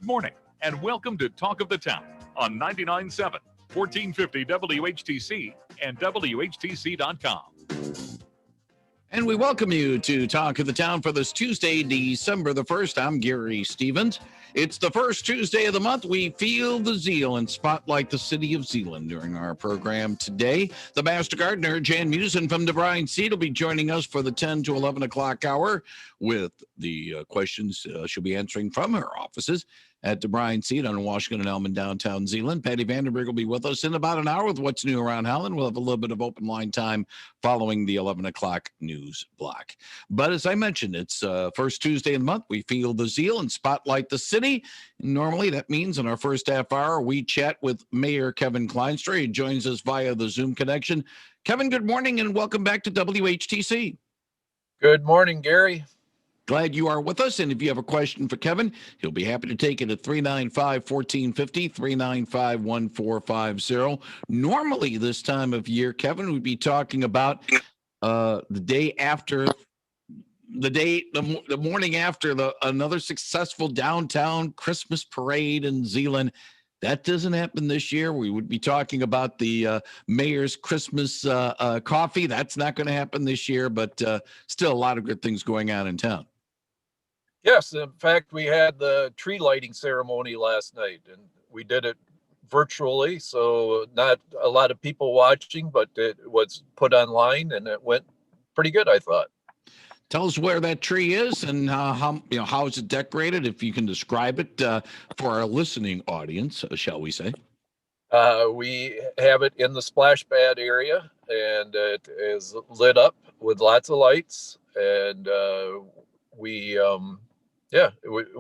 Good morning, and welcome to Talk of the Town on 99.7, 1450 WHTC and WHTC.com. And we welcome you to Talk of the Town for this Tuesday, December the 1st. I'm Gary Stevens. It's the first Tuesday of the month. We feel the zeal and spotlight the city of Zeeland during our program today. The Master Gardener, Jan Musin from the Bryan Seed, will be joining us for the 10 to 11 o'clock hour with the questions she'll be answering from her offices at the Bryan Seed on Washington and Elm in downtown Zeeland. Patty Vandenberg will be with us in about an hour with what's new around Howland. We'll have a little bit of open line time following the 11 o'clock news block. But as I mentioned, it's first Tuesday of the month. We feel the zeal and spotlight the city. Normally, that means in our first half hour, we chat with Mayor Kevin Klynstra. He joins us via the Zoom connection. Kevin, good morning and welcome back to WHTC. Good morning, Gary. Glad you are with us. And if you have a question for Kevin, he'll be happy to take it at 395-1450, 395-1450. Normally, this time of year, Kevin would be talking about the morning after another successful downtown Christmas parade in Zeeland. That doesn't happen this year. We would be talking about the mayor's Christmas coffee. That's not going to happen this year, but still a lot of good things going on in town. Yes, in fact, we had the tree lighting ceremony last night, and we did it virtually, so not a lot of people watching, but it was put online, and it went pretty good, I thought. Tell us where that tree is and how is it decorated, if you can describe it for our listening audience, shall we say. We have it in the splash pad area, and it is lit up with lots of lights, and we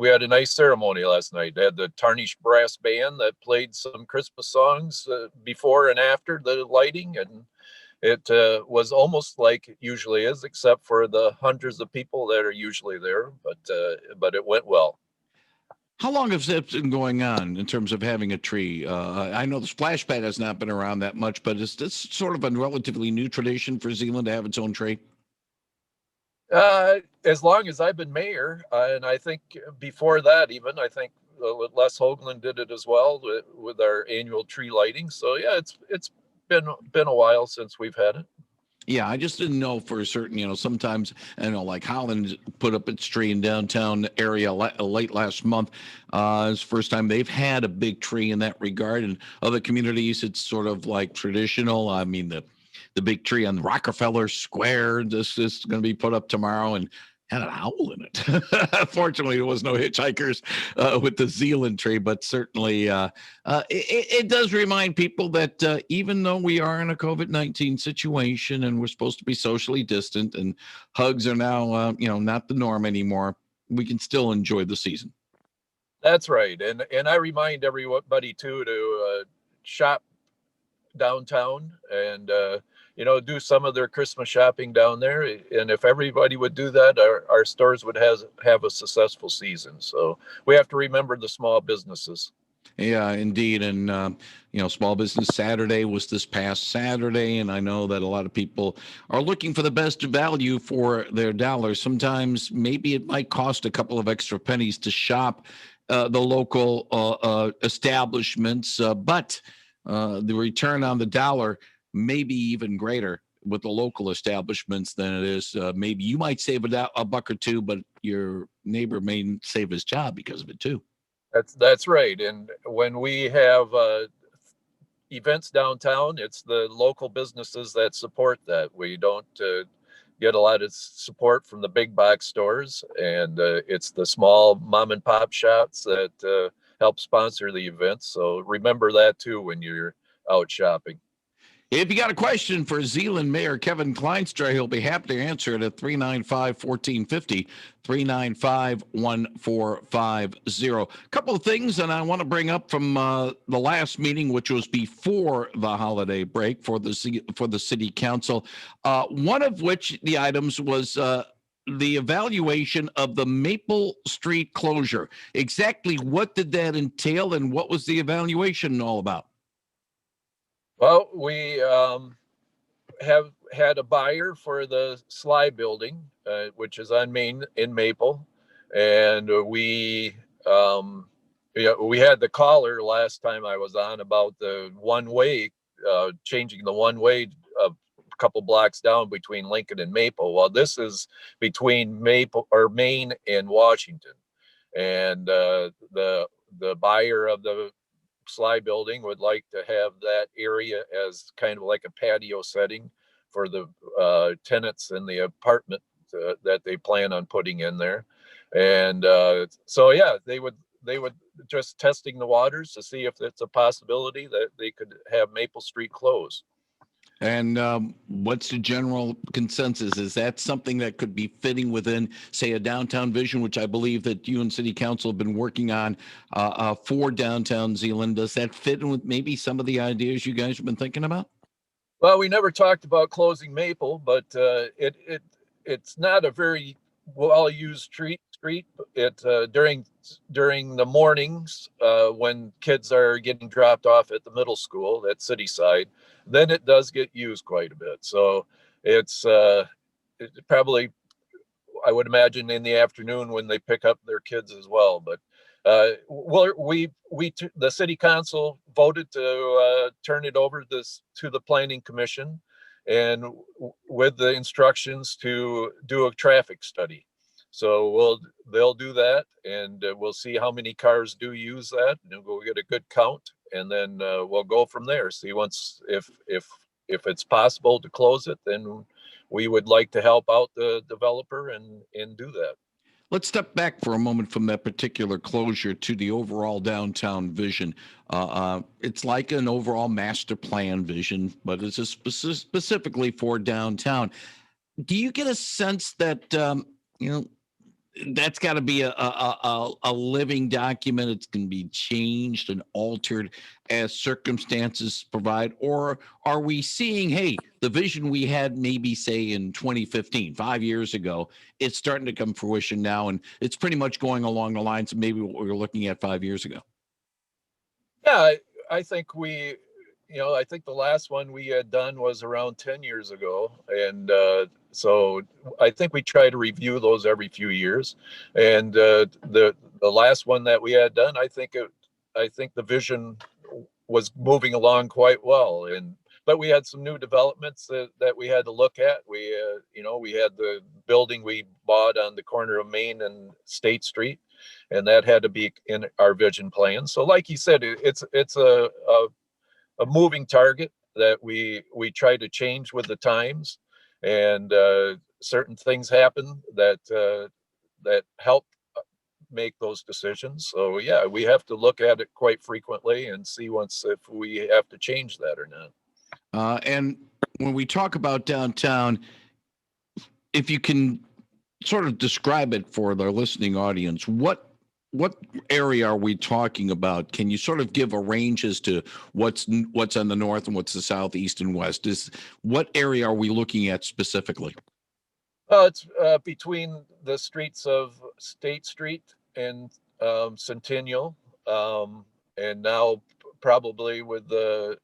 had a nice ceremony last night. They had the Tarnished Brass Band that played some Christmas songs before and after the lighting, and it was almost like it usually is, except for the hundreds of people that are usually there, but it went well. How long has it been going on in terms of having a tree? I know the splash pad has not been around that much, but is this sort of a relatively new tradition for Zeeland to have its own tree? As long as I've been mayor, and I think before that even, I think Les Hoagland did it as well with our annual tree lighting. So yeah, it's been a while since we've had it. Yeah, I just didn't know for certain, sometimes, like Holland put up its tree in downtown area late last month. It's the first time they've had a big tree in that regard. And other communities, it's sort of like traditional. I mean, the big tree on Rockefeller Square, this is going to be put up tomorrow and had an owl in it. Fortunately, there was no hitchhikers with the Zeeland tree, but certainly it does remind people that even though we are in a COVID-19 situation and we're supposed to be socially distant and hugs are now, not the norm anymore, we can still enjoy the season. That's right. And I remind everybody too to shop downtown and do some of their Christmas shopping down there. And if everybody would do that, our stores would have a successful season. So we have to remember the small businesses. Yeah, indeed. And, Small Business Saturday was this past Saturday. And I know that a lot of people are looking for the best value for their dollars. Sometimes maybe it might cost a couple of extra pennies to shop the local establishments, but the return on the dollar may be even greater with the local establishments than it is. Maybe you might save a buck or two, but your neighbor may save his job because of it too. That's right. And when we have events downtown, it's the local businesses that support that. We don't get a lot of support from the big box stores, and it's the small mom and pop shops that help sponsor the events. So remember that too when you're out shopping. If you got a question for Zeeland Mayor Kevin Klynstra, he'll be happy to answer it at 395-1450, 395-1450. A couple of things, and I want to bring up from the last meeting, which was before the holiday break for the city council. One of which the items was the evaluation of the Maple Street closure. Exactly what did that entail, and what was the evaluation all about? Well, we have had a buyer for the Sly building, which is on Main in Maple. And we Yeah, we had the caller last time I was on about the one way, changing the one way a couple blocks down between Lincoln and Maple. Well, this is between Maple or Maine and Washington, and the buyer of the Sly building would like to have that area as kind of like a patio setting for the tenants in the apartment that they plan on putting in there. And so, yeah, they would just testing the waters to see if it's a possibility that they could have Maple Street close. And what's the general consensus? Is that something that could be fitting within, say, a downtown vision, which I believe that you and City Council have been working on for downtown Zeeland? Does that fit in with maybe some of the ideas you guys have been thinking about? Well, we never talked about closing Maple, but it's not a very well used street. It during the mornings when kids are getting dropped off at the middle school at City Side, then it does get used quite a bit. So it's probably, I would imagine, in the afternoon when they pick up their kids as well. But the city council voted to turn it over to the planning commission, and with the instructions to do a traffic study. So they'll do that, and we'll see how many cars do use that, and we'll get a good count, and then we'll go from there. See once if it's possible to close it, then we would like to help out the developer and do that. Let's step back for a moment from that particular closure to the overall downtown vision. It's like an overall master plan vision, but it's just specifically for downtown. Do you get a sense that you know that's got to be a living document? It's going to be changed and altered as circumstances provide, or are we seeing, hey, the vision we had maybe say in 2015, 5 years ago, it's starting to come fruition now, and it's pretty much going along the lines of maybe what we were looking at 5 years ago? Yeah, I think I think the last one we had done was around 10 years ago. And so I think we try to review those every few years. And the last one that we had done, I think the vision was moving along quite well. But we had some new developments that we had to look at. We had the building we bought on the corner of Main and State Street, and that had to be in our vision plan. So, like you said, it's a moving target that we try to change with the times, and certain things happen that help make those decisions. So yeah, we have to look at it quite frequently and see once if we have to change that or not. And when we talk about downtown, if you can sort of describe it for the listening audience, what area are we talking about? Can you sort of give a range as to what's on the north and what's the south, east, and west? What area are we looking at specifically? It's between the streets of State Street and Centennial, and now probably with the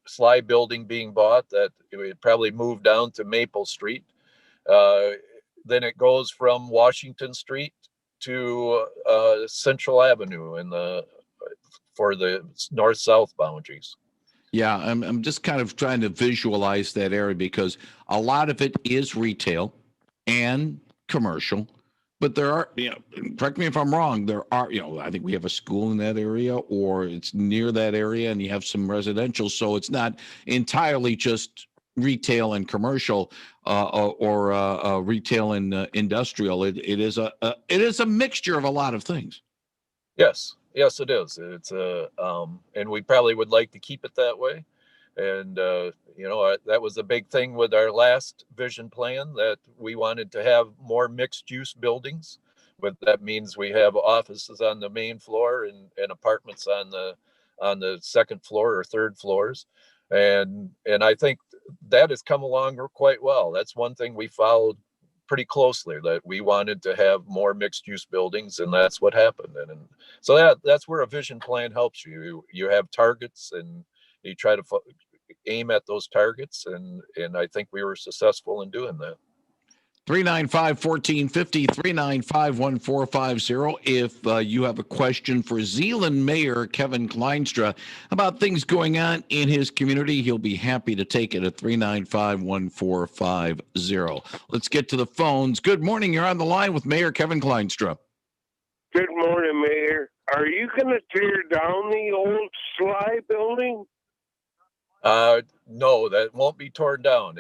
Sly building being bought, that it would probably move down to Maple Street. Then it goes from Washington Street to Central Avenue for the north-south boundaries. Yeah, I'm just kind of trying to visualize that area because a lot of it is retail and commercial, but there are, correct me if I'm wrong, there are, I think we have a school in that area or it's near that area and you have some residential. So it's not entirely just retail and commercial or retail and industrial. It is a mixture of a lot of things. Yes, it is. It's and we probably would like to keep it that way. And that was a big thing with our last vision plan, that we wanted to have more mixed use buildings. But that means we have offices on the main floor and apartments on the second floor or third floors. And I think that has come along quite well. That's one thing we followed pretty closely, that we wanted to have more mixed use buildings, and that's what happened. And so that's where a vision plan helps you. You have targets and you try to aim at those targets, and I think we were successful in doing that. 395-1450, 395-1450. If you have a question for Zeeland Mayor Kevin Klynstra about things going on in his community, he'll be happy to take it at 395-1450. Let's get to the phones. Good morning. You're on the line with Mayor Kevin Klynstra. Good morning, Mayor. Are you going to tear down the old Sly building? No, that won't be torn down.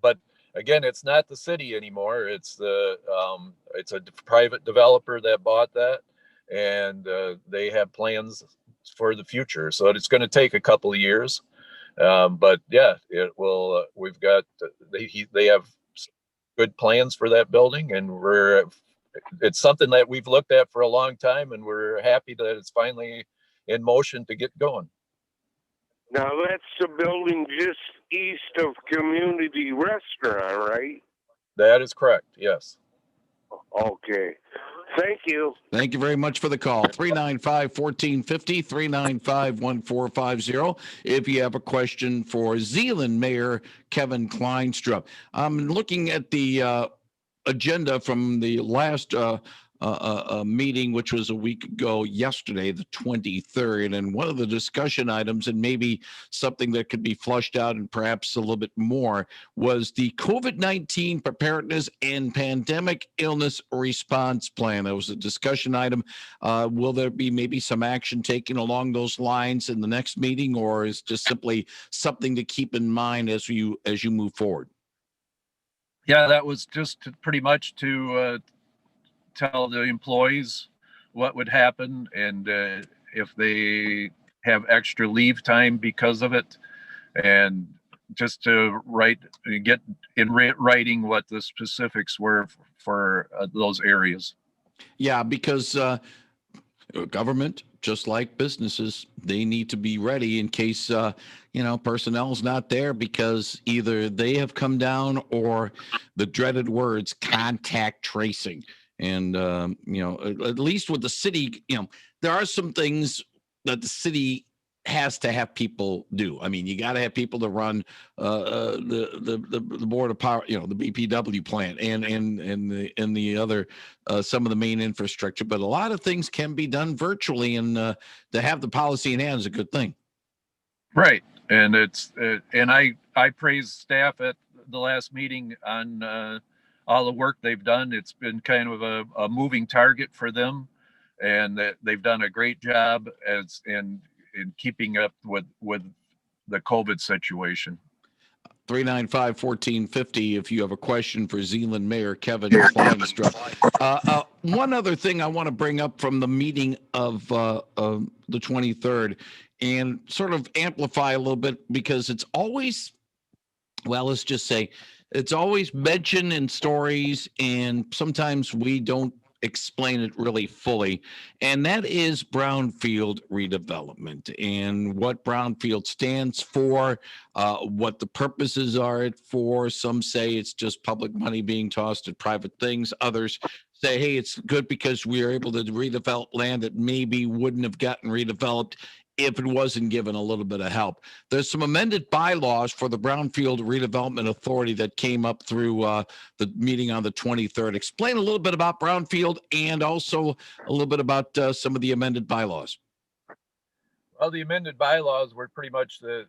But again, it's not the city anymore. It's it's a private developer that bought that, and they have plans for the future. So it's going to take a couple of years, but yeah, it will. We've got they have good plans for that building, and it's something that we've looked at for a long time, and we're happy that it's finally in motion to get going. Now, that's the building just east of Community Restaurant, right? That is correct, yes. Okay. Thank you. Thank you very much for the call. 395-1450, 395-1450. If you have a question for Zeeland Mayor Kevin Klynstra. I'm looking at the agenda from the last meeting, which was a week ago yesterday, the 23rd. And one of the discussion items, and maybe something that could be flushed out and perhaps a little bit more, was the COVID-19 preparedness and pandemic illness response plan. That was a discussion item. Will there be maybe some action taken along those lines in the next meeting, or is just simply something to keep in mind as you move forward? Yeah, that was just pretty much to tell the employees what would happen, and if they have extra leave time because of it, and just to get in writing what the specifics were for those areas. Yeah, because government, just like businesses, they need to be ready in case personnel's not there, because either they have come down or the dreaded words contact tracing. And at least with the city, there are some things that the city has to have people do. I mean, you got to have people to run the board of power, the BPW plant and the other some of the main infrastructure. But a lot of things can be done virtually, and to have the policy in hand is a good thing. Right, and and I praise staff at the last meeting on all the work they've done. It's been kind of a moving target for them, and they've done a great job in keeping up with the COVID situation. 395-1450 if you have a question for Zeeland Mayor Kevin Klynstra. One other thing I want to bring up from the meeting of the 23rd, and sort of amplify a little bit, because it's always, well, let's just say, it's always mentioned in stories, and sometimes we don't explain it really fully, and that is brownfield redevelopment and what brownfield stands for, what the purposes are it for. Some say it's just public money being tossed at private things. Others say, hey, it's good because we are able to redevelop land that maybe wouldn't have gotten redeveloped if it wasn't given a little bit of help. There's some amended bylaws for the Brownfield Redevelopment Authority that came up through the meeting on the 23rd. Explain a little bit about Brownfield, and also a little bit about some of the amended bylaws. Well, the amended bylaws were pretty much that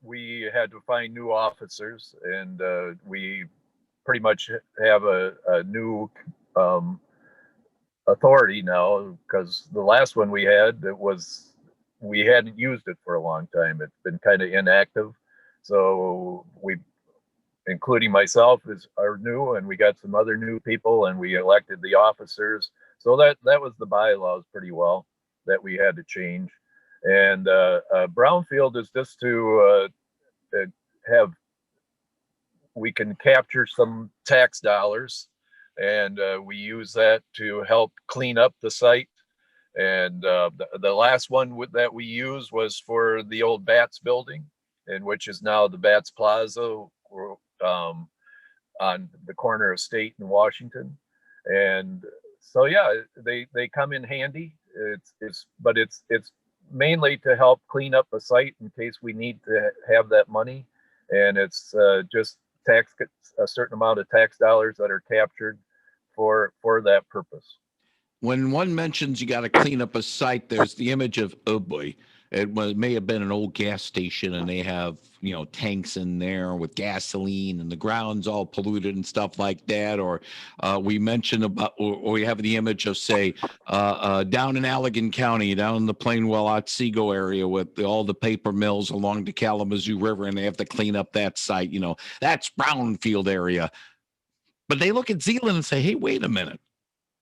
we had to find new officers, and we pretty much have a new authority now, because the last one we had, we hadn't used it for a long time. It's been kind of inactive. So we, including myself, are new, and we got some other new people, and we elected the officers. So that was the bylaws pretty well that we had to change. And brownfield is just to we can capture some tax dollars, and we use that to help clean up the site. And the last one that we used was for the old Bats building, in which is now the Bats Plaza on the corner of State and Washington. And so, yeah, they come in handy. It's mainly to help clean up a site in case we need to have that money. And it's just a certain amount of tax dollars that are captured for that purpose. When one mentions you got to clean up a site, there's the image of, oh boy, may have been an old gas station and they have, tanks in there with gasoline and the ground's all polluted and stuff like that. Or we mentioned about, or we have the image of, say, down in Allegan County, down in the Plainwell, Otsego area with all the paper mills along the Kalamazoo River, and they have to clean up that site. That's brownfield area. But they look at Zeeland and say, hey, wait a minute.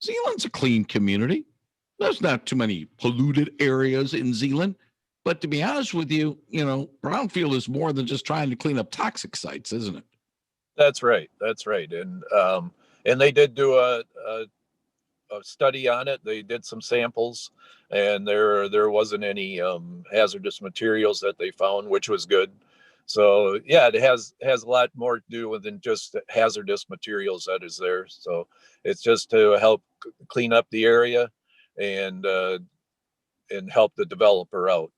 Zeeland's a clean community. There's not too many polluted areas in Zeeland. But to be honest with you, brownfield is more than just trying to clean up toxic sites, isn't it? That's right. That's right. And they did do a study on it. They did some samples, and there wasn't any hazardous materials that they found, which was good. So yeah, it has a lot more to do than just hazardous materials that is there. So it's just to help clean up the area and help the developer out.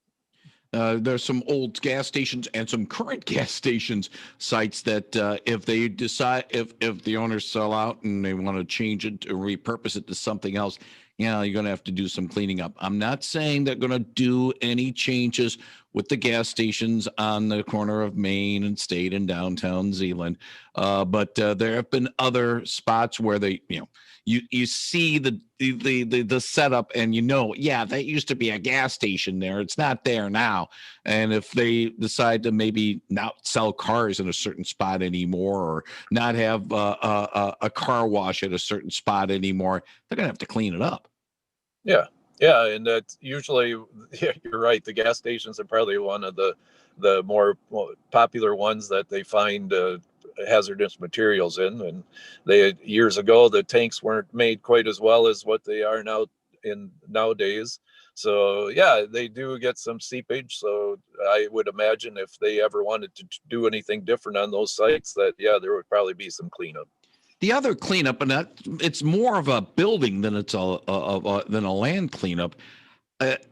There's some old gas stations and some current gas stations sites that if they decide, if the owners sell out and they want to change it or repurpose it to something else, you're going to have to do some cleaning up. I'm not saying they're going to do any changes with the gas stations on the corner of Main and State in downtown Zeeland, but there have been other spots where they, you see the setup and that used to be a gas station there. It's not there now. And if they decide to maybe not sell cars in a certain spot anymore, or not have a car wash at a certain spot anymore, they're going to have to clean it up. Yeah. And that's usually, you're right. The gas stations are probably one of the more popular ones that they find hazardous materials in. And years ago, the tanks weren't made quite as well as what they are nowadays. So yeah, they do get some seepage. So I would imagine if they ever wanted to do anything different on those sites, that there would probably be some cleanup. The other cleanup, and it's more of a building than it's than a land cleanup,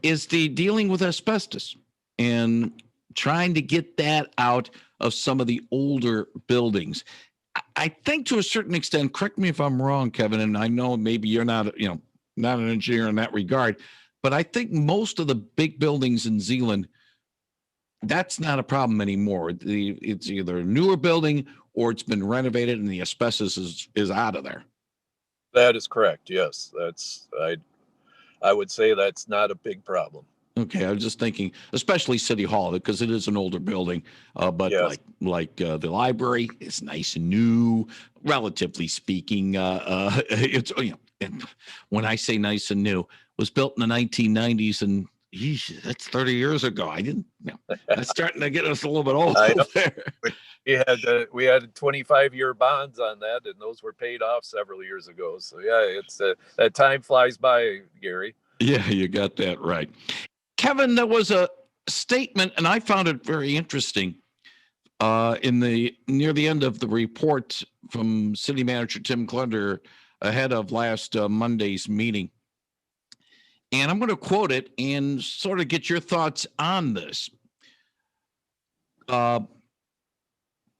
is the dealing with asbestos and trying to get that out of some of the older buildings. I think to a certain extent, correct me if I'm wrong, Kevin, and I know maybe you're not an engineer in that regard, but I think most of the big buildings in Zeeland, that's not a problem anymore. It's either a newer building or it's been renovated and the asbestos is out of there. That is correct. Yes, I would say that's not a big problem. Okay, I was just thinking, especially City Hall, because it is an older building. But yes, like the library is nice and new, relatively speaking. It's and when I say nice and new, it was built in the 1990s, and that's 30 years ago. I didn't. That's starting to get us a little bit old there. We had 25-year bonds on that, and those were paid off several years ago. So yeah, it's that time flies by, Gary. Yeah, you got that right. Kevin, there was a statement, and I found it very interesting near the end of the report from City Manager Tim Klynstra ahead of last Monday's meeting. And I'm going to quote it and sort of get your thoughts on this.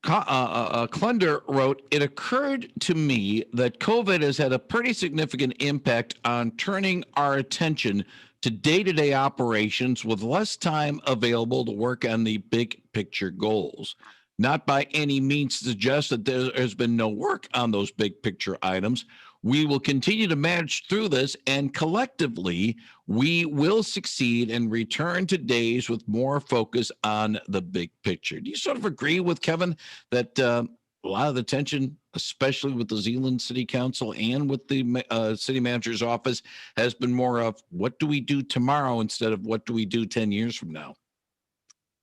Klynstra wrote, "It occurred to me that COVID has had a pretty significant impact on turning our attention to day-to-day operations with less time available to work on the big picture goals. Not by any means suggest that there has been no work on those big picture items. We will continue to manage through this, and collectively, we will succeed and return to days with more focus on the big picture." Do you sort of agree with Kevin that a lot of the tension, especially with the Zeeland City Council and with the city manager's office, has been more of what do we do tomorrow instead of what do we do 10 years from now?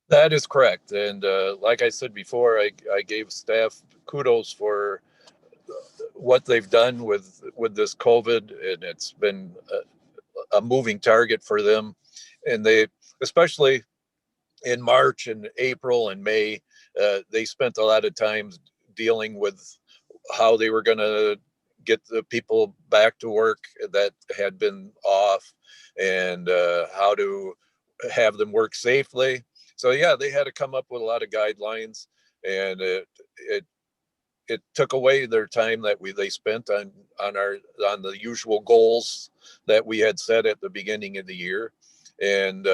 That is correct. And like I said before, I gave staff kudos for what they've done with this COVID, and it's been a moving target for them. And they, especially in March and April and May, they spent a lot of time dealing with how they were going to get the people back to work that had been off, and how to have them work safely. So yeah, they had to come up with a lot of guidelines, and it took away their time that they spent on the usual goals that we had set at the beginning of the year. And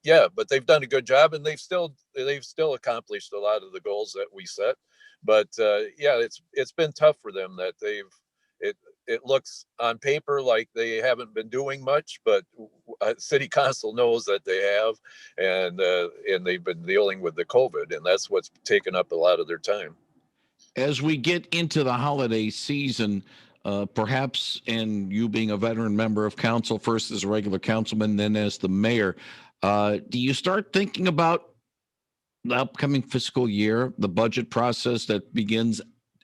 yeah, but they've done a good job, and they've still accomplished a lot of the goals that we set. But yeah, it's been tough for them that it looks on paper like they haven't been doing much, but city council knows that they have, and they've been dealing with the COVID, and that's what's taken up a lot of their time. As we get into the holiday season, perhaps, and you being a veteran member of council, first as a regular councilman, then as the mayor, do you start thinking about the upcoming fiscal year, the budget process that begins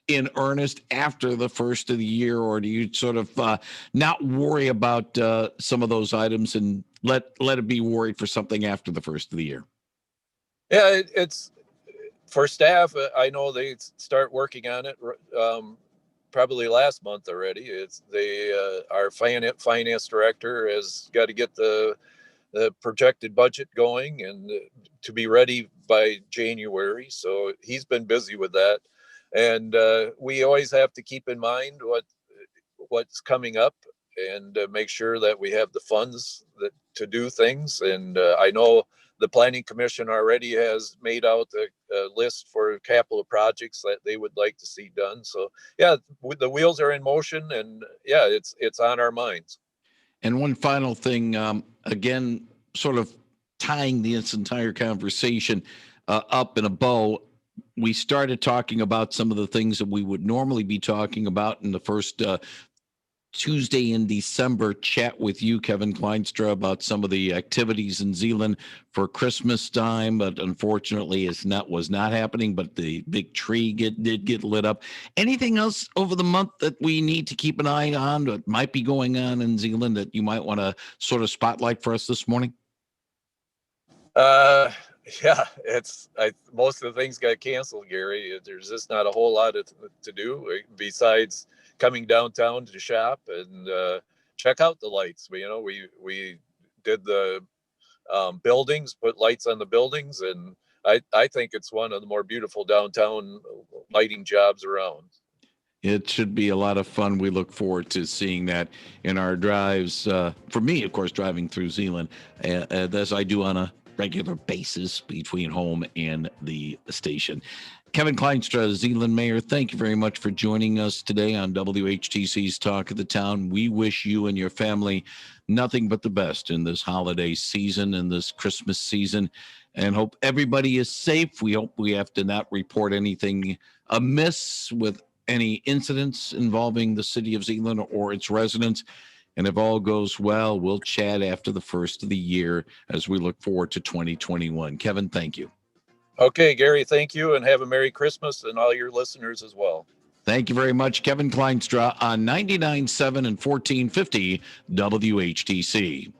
in earnest after the first of the year, or do you sort of not worry about some of those items and let it be worried for something after the first of the year? Yeah, it's for staff. I know they start working on it probably last month already. Our finance director has got to get the projected budget going and to be ready by January. So he's been busy with that. And we always have to keep in mind what's coming up and make sure that we have the funds to do things. And I know the Planning Commission already has made out a list for capital projects that they would like to see done. So yeah, the wheels are in motion, and yeah, it's on our minds. And one final thing, again, sort of tying this entire conversation up in a bow, we started talking about some of the things that we would normally be talking about in the first Tuesday in December chat with you, Kevin Klynstra, about some of the activities in Zeeland for Christmas time, but unfortunately was not happening, but the big tree did get lit up. Anything else over the month that we need to keep an eye on that might be going on in Zeeland that you might want to sort of spotlight for us this morning? Yeah, most of the things got canceled, Gary. There's just not a whole lot to do besides coming downtown to shop and check out the lights. We did the buildings, put lights on the buildings, and I think it's one of the more beautiful downtown lighting jobs around. It should be a lot of fun. We look forward to seeing that in our drives. For me, of course, driving through Zeeland, as I do on a regular basis between home and the station. Kevin Klynstra, Zeeland Mayor, thank you very much for joining us today on WHTC's Talk of the Town. We wish you and your family nothing but the best in this holiday season and this Christmas season, and hope everybody is safe. We hope we have to not report anything amiss with any incidents involving the city of Zeeland or its residents. And if all goes well, we'll chat after the first of the year as we look forward to 2021. Kevin, thank you. Okay, Gary, thank you, and have a Merry Christmas, and all your listeners as well. Thank you very much, Kevin Klynstra on 99.7 and 1450 WHTC.